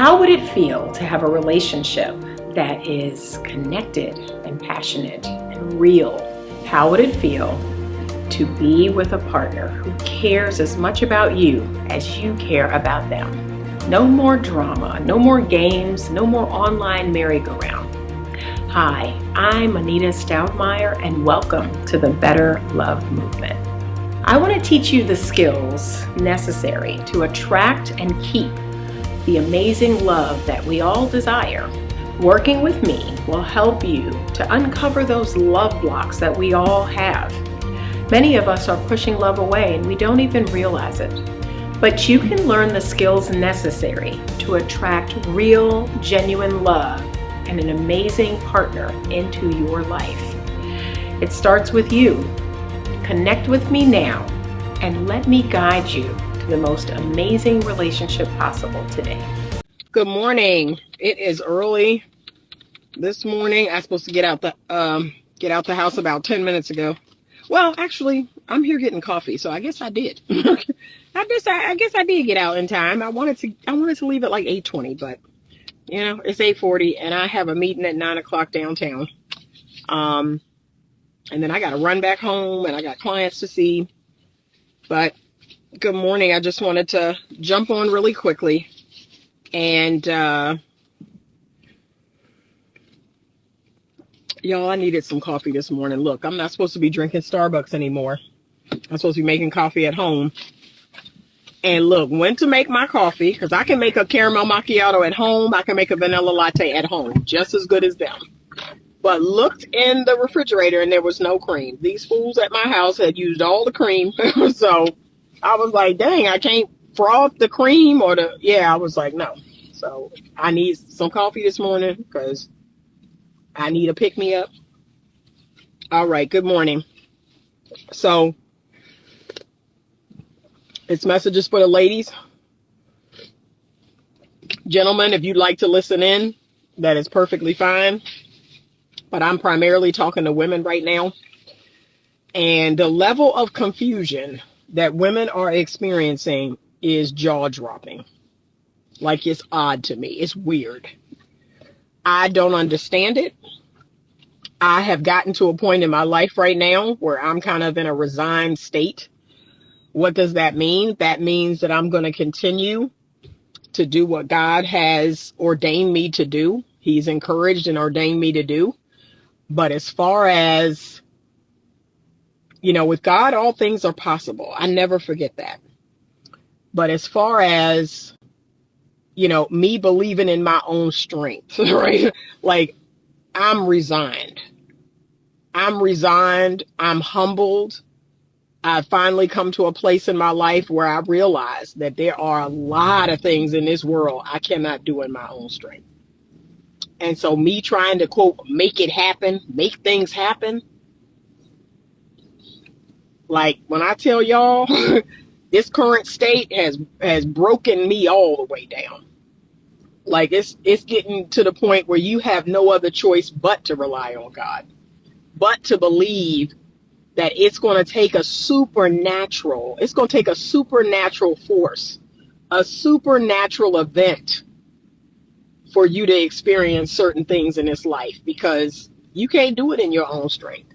How would it feel to have a relationship that is connected and passionate and real? How would it feel to be with a partner who cares as much about you as you care about them? No more drama, no more games, no more online merry-go-round. Hi, I'm Anitastoudmire, and welcome to the Better Love Movement. I want to teach you the skills necessary to attract and keep the amazing love that we all desire. Working with me will help you to uncover those love blocks that we all have. Many of us are pushing love away and we don't even realize it. But you can learn the skills necessary to attract real, genuine love and an amazing partner into your life. It starts with you. Connect with me now and let me guide you to the most amazing relationship possible today. Good morning. It is early this morning. I'm supposed to get out the house about 10 minutes ago. Well, actually, I'm here getting coffee, so I guess I did. I guess I did get out in time. I wanted to leave at like 8:20, but it's 8:40 and I have a meeting at 9 o'clock downtown. And then I got to run back home and I got clients to see. But good morning. I just wanted to jump on really quickly and y'all, I needed some coffee this morning. Look, I'm not supposed to be drinking Starbucks anymore. I'm supposed to be making coffee at home. And look, when to make my coffee, because I can make a caramel macchiato at home. I can make a vanilla latte at home, just as good as them. But looked in the refrigerator and there was no cream. These fools at my house had used all the cream. So I was like, dang, I can't froth the cream I was like, no. So I need some coffee this morning because I need a pick-me-up. All right, good morning. So it's messages for the ladies. Gentlemen, if you'd like to listen in, that is perfectly fine. But I'm primarily talking to women right now. And the level of confusion that women are experiencing is jaw-dropping. Like, it's odd to me. It's weird. I don't understand it. I have gotten to a point in my life right now where I'm kind of in a resigned state. What does that mean? That means that I'm going to continue to do what God has ordained me to do. He's encouraged and ordained me to do. But as far as, with God, all things are possible. I never forget that. But as far as, me believing in my own strength, right? Like, I'm resigned. I'm humbled. I've finally come to a place in my life where I realize that there are a lot of things in this world I cannot do in my own strength. And so me trying to, quote, make it happen, make things happen. Like, when I tell y'all, this current state has broken me all the way down. Like, it's getting to the point where you have no other choice but to rely on God, but to believe that it's going to take a supernatural force, a supernatural event for you to experience certain things in this life, because you can't do it in your own strength.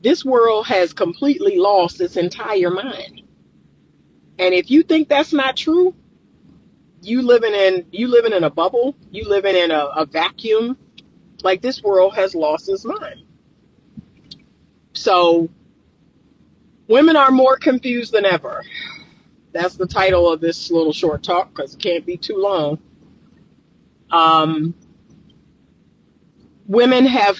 This world has completely lost its entire mind. And if you think that's not true, you living in a bubble, you living in a vacuum. Like, this world has lost its mind. So women are more confused than ever. That's the title of this little short talk, because it can't be too long. Women have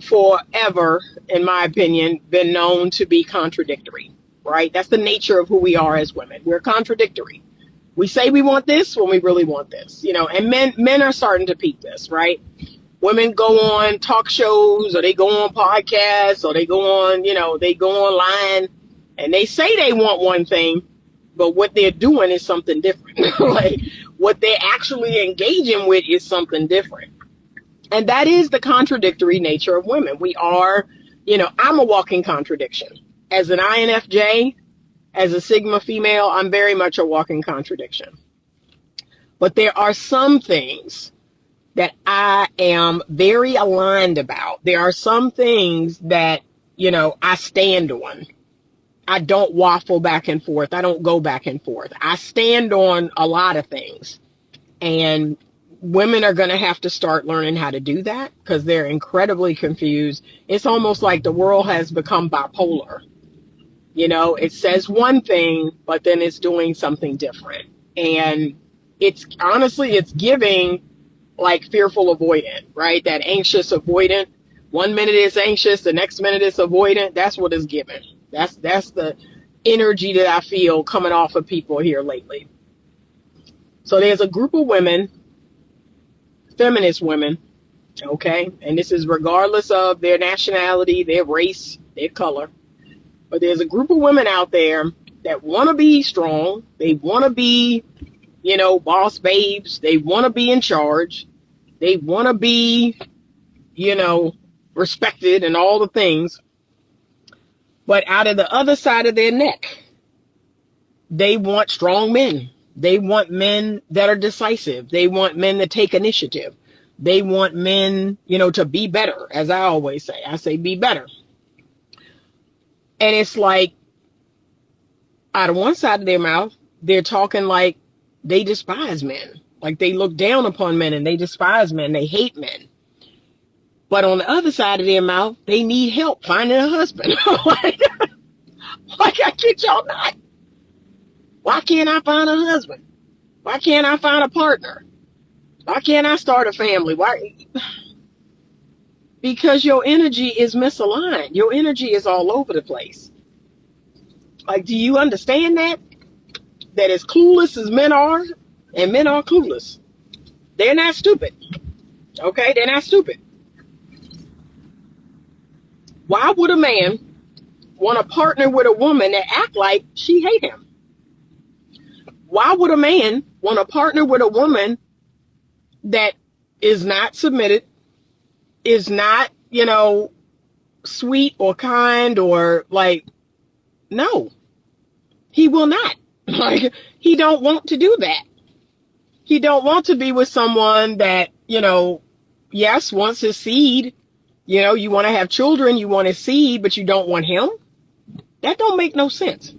forever, in my opinion, been known to be contradictory, right? That's the nature of who we are as women. We're contradictory. We say we want this when we really want this, and men are starting to peep this, right? Women go on talk shows, or they go on podcasts, or they go on, they go online and they say they want one thing, but what they're doing is something different. Like, what they're actually engaging with is something different. And that is the contradictory nature of women. We are, I'm a walking contradiction. As an INFJ, as a Sigma female, I'm very much a walking contradiction. But there are some things that I am very aligned about. There are some things that, I stand on. I don't waffle back and forth. I don't go back and forth. I stand on a lot of things. And women are going to have to start learning how to do that because they're incredibly confused. It's almost like the world has become bipolar. It says one thing, but then it's doing something different. And it's giving like fearful avoidant, right? That anxious avoidant. 1 minute is anxious, the next minute is avoidant. That's what it's giving. That's the energy that I feel coming off of people here lately. So there's a group of women, feminist women, okay? And this is regardless of their nationality, their race, their color. But there's a group of women out there that want to be strong. They want to be, boss babes. They want to be in charge. They want to be, respected and all the things. But out of the other side of their neck, they want strong men. They want men that are decisive. They want men that take initiative. They want men, to be better. As I always say, I say be better. And it's like, out of one side of their mouth, they're talking like they despise men. Like they look down upon men and they despise men. They hate men. But on the other side of their mouth, they need help finding a husband. like I kid y'all not. Why can't I find a husband? Why can't I find a partner? Why can't I start a family? Why? Because your energy is misaligned. Your energy is all over the place. Like, do you understand that? That as clueless as men are, and men are clueless, they're not stupid. Okay? They're not stupid. Why would a man want to partner with a woman that act like she hate him? Why would a man want to partner with a woman that is not submitted, is not, sweet or kind or like, no, he will not. Like, he don't want to do that. He don't want to be with someone that, yes, wants his seed. You want to have children, you want his seed, but you don't want him. That don't make no sense.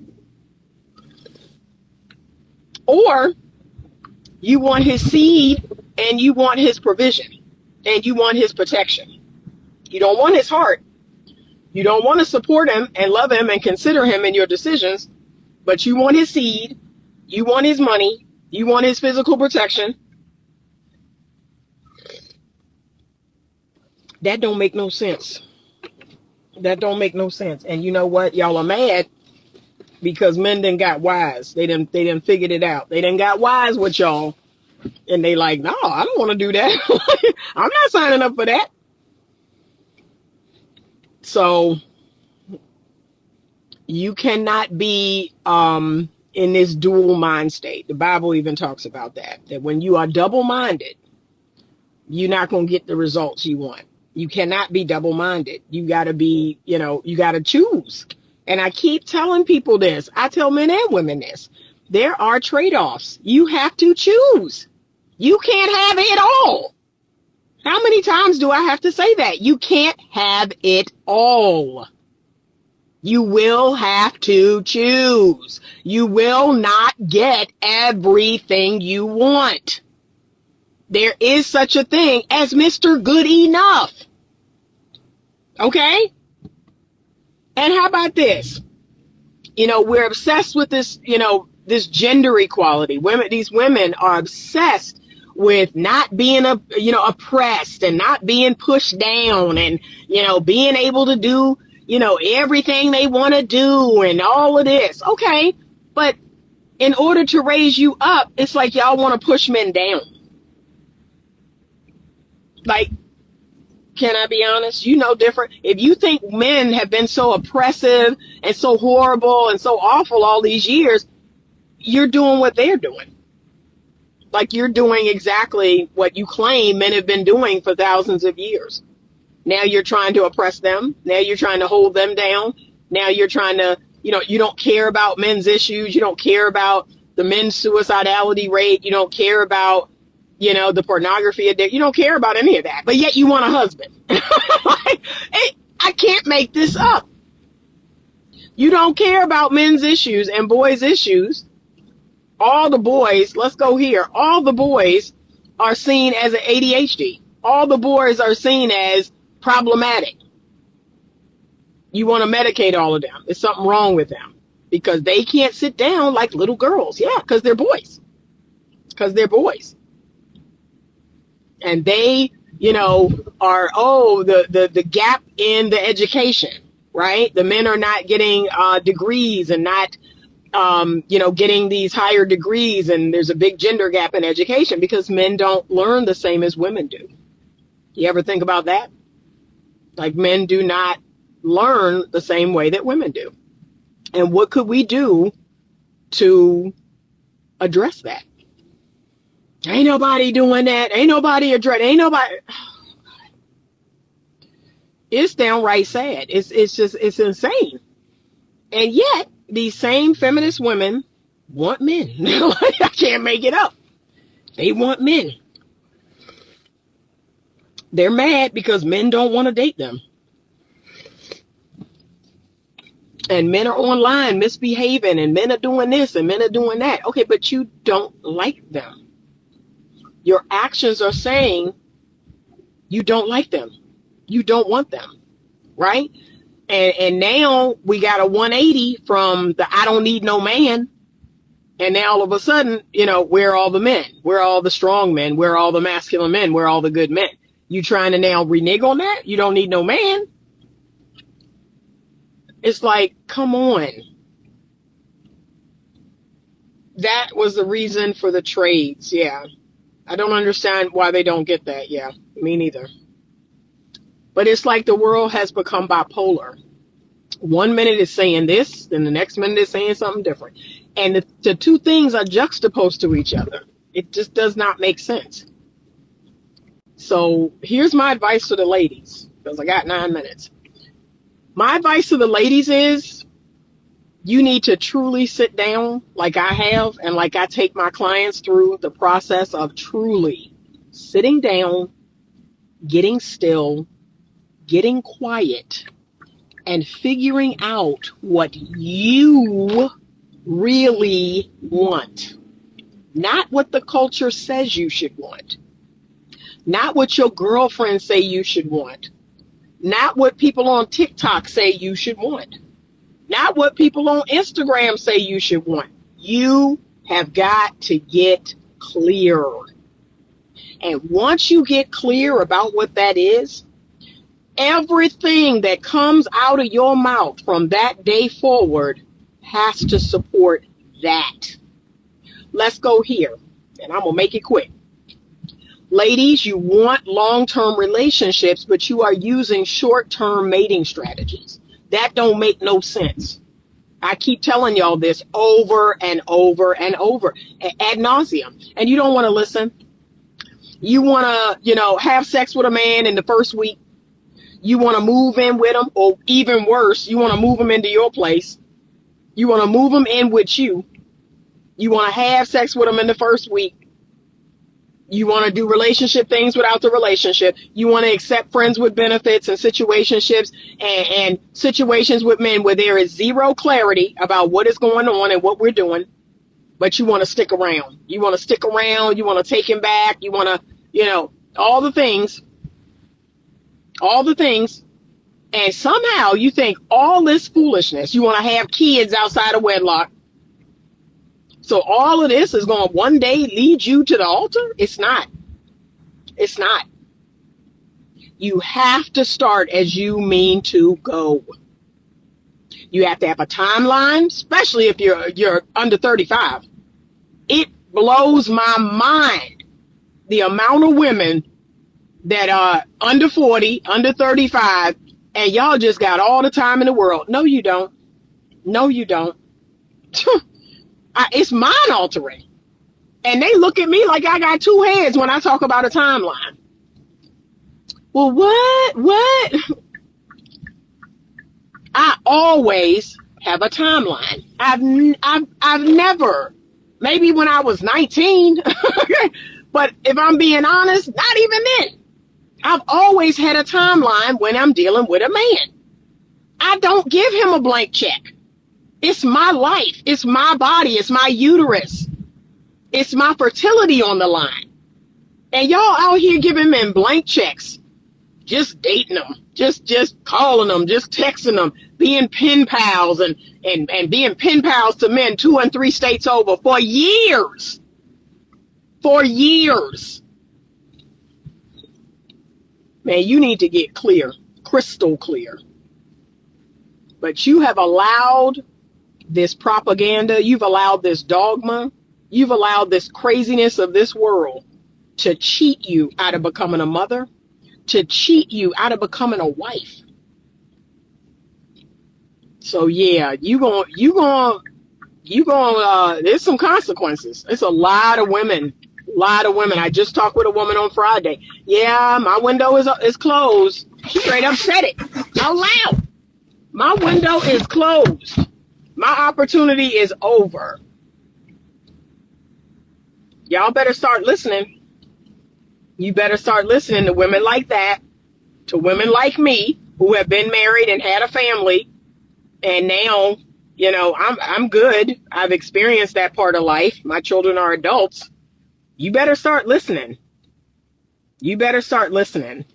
Or you want his seed and you want his provision and you want his protection. You don't want his heart. You don't want to support him and love him and consider him in your decisions, but you want his seed, you want his money, you want his physical protection. That don't make no sense. That don't make no sense. And you know what? Y'all are mad because men done got wise. They done figured it out. They done got wise with y'all. And they like, no, I don't want to do that. I'm not signing up for that. So you cannot be in this dual mind state. The Bible even talks about that when you are double-minded, you're not going to get the results you want. You cannot be double-minded. You got to be, you got to choose. And I keep telling people this. I tell men and women this. There are trade-offs. You have to choose. You can't have it all. How many times do I have to say that? You can't have it all. You will have to choose. You will not get everything you want. There is such a thing as Mr. Good Enough. Okay? And how about this? We're obsessed with this, this gender equality. These women are obsessed with not being, oppressed and not being pushed down and, being able to do, everything they want to do and all of this. Okay. But in order to raise you up, it's like y'all want to push men down. Like, can I be honest? Different. If you think men have been so oppressive and so horrible and so awful all these years, you're doing what they're doing. Like, you're doing exactly what you claim men have been doing for thousands of years. Now you're trying to oppress them. Now you're trying to hold them down. Now you're trying to, you don't care about men's issues. You don't care about the men's suicidality rate. You don't care about, the pornography addiction. You don't care about any of that. But yet you want a husband. Like, hey, I can't make this up. You don't care about men's issues and boys' issues. All the boys, let's go here. All the boys are seen as an ADHD. All the boys are seen as problematic. You want to medicate all of them. There's something wrong with them because they can't sit down like little girls. Yeah, because they're boys. Because they're boys. And they, are, the gap in the education, right? The men are not getting degrees and not, getting these higher degrees. And there's a big gender gap in education because men don't learn the same as women do. You ever think about that? Like, men do not learn the same way that women do. And what could we do to address that? Ain't nobody doing that. Ain't nobody addressing. Ain't nobody. It's downright sad. It's insane. And yet these same feminist women want men. I can't make it up. They want men. They're mad because men don't want to date them. And men are online misbehaving and men are doing this and men are doing that. Okay, but you don't like them. Your actions are saying you don't like them. You don't want them, right? And now we got a 180 from the I don't need no man. And now all of a sudden, we're all the men. We're all the strong men. We're all the masculine men. We're all the good men. You trying to now renege on that? You don't need no man. It's like, come on. That was the reason for the trades. Yeah. I don't understand why they don't get that. Yeah, me neither. But it's like the world has become bipolar. 1 minute is saying this, then the next minute is saying something different. And the two things are juxtaposed to each other. It just does not make sense. So here's my advice to the ladies, because I got 9 minutes. My advice to the ladies is you need to truly sit down like I have and like I take my clients through the process of truly sitting down, getting still, getting quiet, and figuring out what you really want. Not what the culture says you should want. Not what your girlfriends say you should want. Not what people on TikTok say you should want. Not what people on Instagram say you should want. You have got to get clear. And once you get clear about what that is, everything that comes out of your mouth from that day forward has to support that. Let's go here, and I'm going to make it quick. Ladies, you want long-term relationships, but you are using short-term mating strategies. That don't make no sense. I keep telling y'all this over and over and over, ad nauseum, and you don't want to listen. You want to, have sex with a man in the first week. You want to move in with him, or even worse, you want to move him into your place. You want to move him in with you. You want to have sex with him in the first week. You want to do relationship things without the relationship. You want to accept friends with benefits and situationships and situations with men where there is zero clarity about what is going on and what we're doing. But you want to stick around. You want to stick around. You want to take him back. You want to, all the things. All the things. And somehow you think all this foolishness, you want to have kids outside of wedlock. So all of this is going to one day lead you to the altar? It's not. It's not. You have to start as you mean to go. You have to have a timeline, especially if you're under 35. It blows my mind the amount of women that are under 40, under 35, and y'all just got all the time in the world. No, you don't. No, you don't. It's mind altering. And they look at me like I got two heads when I talk about a timeline. Well, what? I always have a timeline. I've never Maybe when I was 19. But if I'm being honest, not even then. I've always had a timeline when I'm dealing with a man. I don't give him a blank check. It's my life. It's my body. It's my uterus. It's my fertility on the line. And y'all out here giving men blank checks. Just dating them. Just calling them. Just texting them. Being pen pals and being pen pals to men 2 and 3 states over for years. For years. Man, you need to get clear. Crystal clear. But you have allowed this propaganda, you've allowed this dogma, you've allowed this craziness of this world to cheat you out of becoming a mother, to cheat you out of becoming a wife. So yeah, there's some consequences. It's a lot of women. I just talked with a woman on Friday. Yeah, my window is closed. She straight up said it out loud. My window is closed. My opportunity is over. Y'all better start listening. You better start listening to women like that, to women like me who have been married and had a family, and now, I'm good. I've experienced that part of life. My children are adults. You better start listening. You better start listening.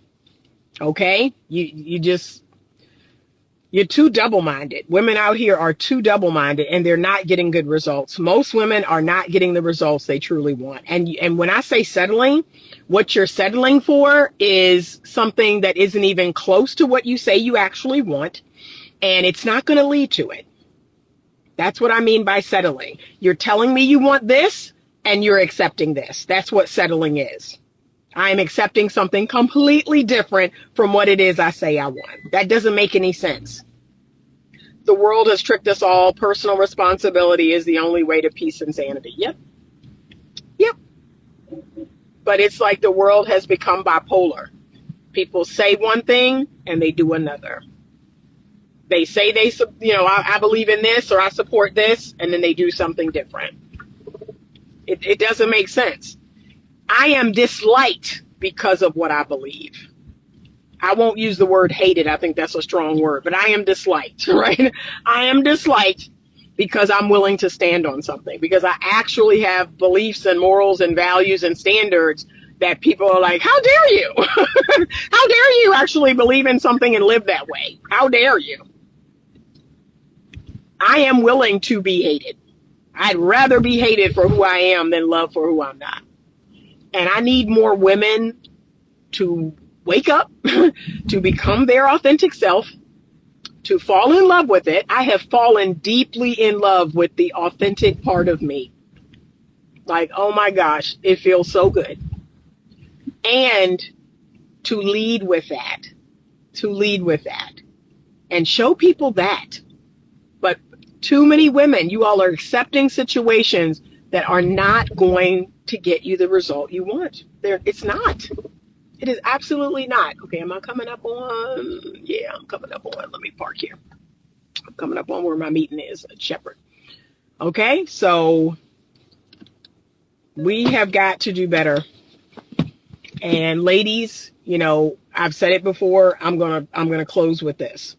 Okay? You're too double-minded. Women out here are too double-minded, and they're not getting good results. Most women are not getting the results they truly want. And when I say settling, what you're settling for is something that isn't even close to what you say you actually want, and it's not going to lead to it. That's what I mean by settling. You're telling me you want this, and you're accepting this. That's what settling is. I'm accepting something completely different from what it is I say I want. That doesn't make any sense. The world has tricked us all. Personal responsibility is the only way to peace and sanity. Yep. But it's like the world has become bipolar. People say one thing and they do another. They say I believe in this or I support this, and then they do something different. It doesn't make sense. I am disliked because of what I believe. I won't use the word hated. I think that's a strong word, but I am disliked, right? I am disliked because I'm willing to stand on something, because I actually have beliefs and morals and values and standards that people are like, how dare you? How dare you actually believe in something and live that way? How dare you? I am willing to be hated. I'd rather be hated for who I am than loved for who I'm not. And I need more women to wake up, to become their authentic self, to fall in love with it. I have fallen deeply in love with the authentic part of me. Like, oh my gosh, it feels so good. And to lead with that, and show people that. But too many women, you all are accepting situations that are not going to get you the result you want. It's not. It is absolutely not. Okay, am I coming up on? Yeah, I'm coming up on. Let me park here. I'm coming up on where my meeting is at Shepherd. Okay, so we have got to do better. And ladies, I've said it before. I'm gonna close with this.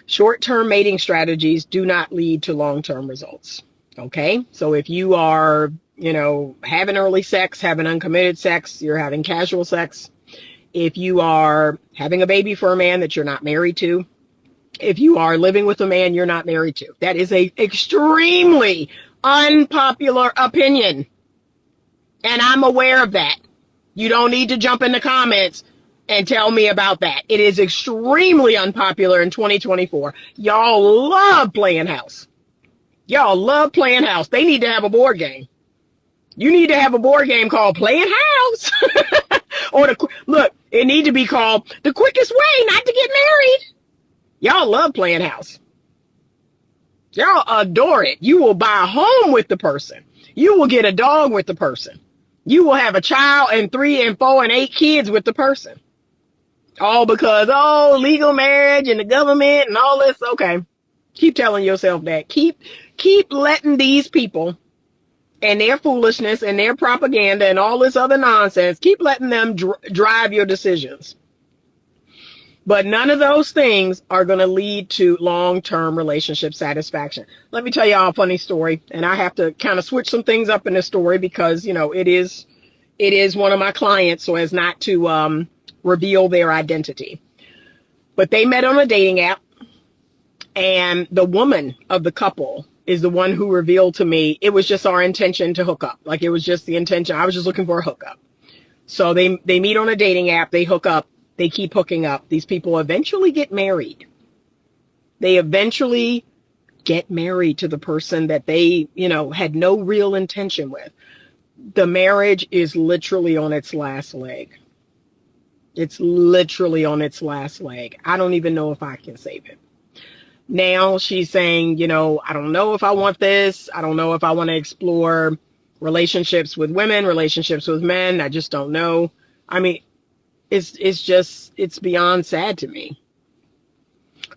Short-term mating strategies do not lead to long-term results. Okay, so if you are, having early sex, having uncommitted sex, you're having casual sex. If you are having a baby for a man that you're not married to, if you are living with a man you're not married to, that is a extremely unpopular opinion. And I'm aware of that. You don't need to jump in the comments and tell me about that. It is extremely unpopular in 2024. Y'all love playing house. They need to have a board game. You need to have a board game called Playing House. Or look, it need to be called The Quickest Way Not to Get Married. Y'all love playing house. Y'all adore it. You will buy a home with the person. You will get a dog with the person. You will have a child and 3 and 4 and 8 kids with the person. All because, legal marriage and the government and all this. Okay. Keep telling yourself that. Keep letting these people and their foolishness and their propaganda and all this other nonsense. Keep letting them drive your decisions. But none of those things are going to lead to long-term relationship satisfaction. Let me tell y'all a funny story, and I have to kind of switch some things up in this story because, you know, it is one of my clients, so as not to reveal their identity. But they met on a dating app, and the woman of the couple is the one who revealed to me it was just our intention to hook up. Like, it was just the intention. I was just looking for a hookup. So they meet on a dating app, they hook up, they keep hooking up. These people eventually get married. They eventually get married to the person that they, you know, had no real intention with. The marriage is literally on its last leg. It's literally on its last leg. I don't even know if I can save it. Now she's saying, you know, I don't know if I want this. I don't know if I want to explore relationships with women, relationships with men. I just don't know. I mean, it's beyond sad to me.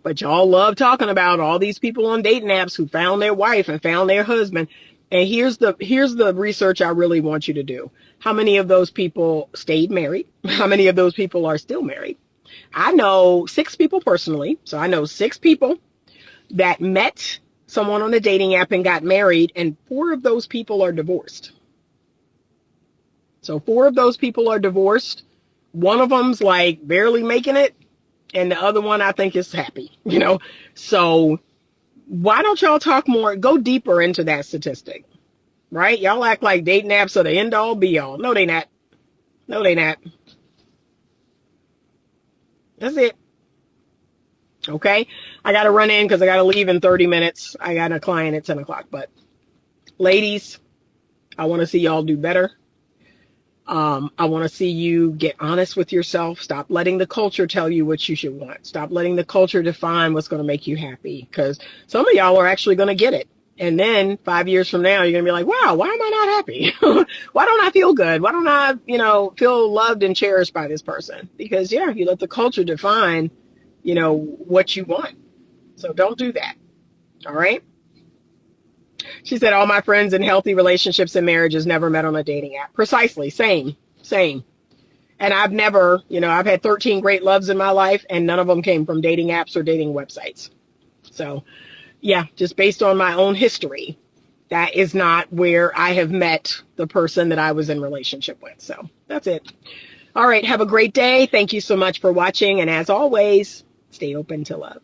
But y'all love talking about all these people on dating apps who found their wife and found their husband. And here's the research I really want you to do. How many of those people stayed married? How many of those people are still married? I know 6 people personally. So I know 6 people that met someone on a dating app and got married, and 4 of those people are divorced. So 4 of those people are divorced. One of them's like barely making it, and the other one I think is happy, you know. So why don't y'all talk more, go deeper into that statistic, right? Y'all act like dating apps are the end all be all. No, they not. No, they not. That's it. Okay. I got to run in because I got to leave in 30 minutes. I got a client at 10 o'clock, but ladies, I want to see y'all do better. I want to see you get honest with yourself. Stop letting the culture tell you what you should want. Stop letting the culture define what's going to make you happy, because some of y'all are actually going to get it. And then 5 years from now, you're going to be like, wow, why am I not happy? Why don't I feel good? Why don't I, you know, feel loved and cherished by this person? Because, yeah, you let the culture define, you know, what you want. So don't do that. All right. She said, all my friends in healthy relationships and marriages never met on a dating app. Precisely. Same. And I've never, you know, I've had 13 great loves in my life, and none of them came from dating apps or dating websites. So, yeah, just based on my own history, that is not where I have met the person that I was in relationship with. So that's it. All right. Have a great day. Thank you so much for watching. And as always, stay open to love.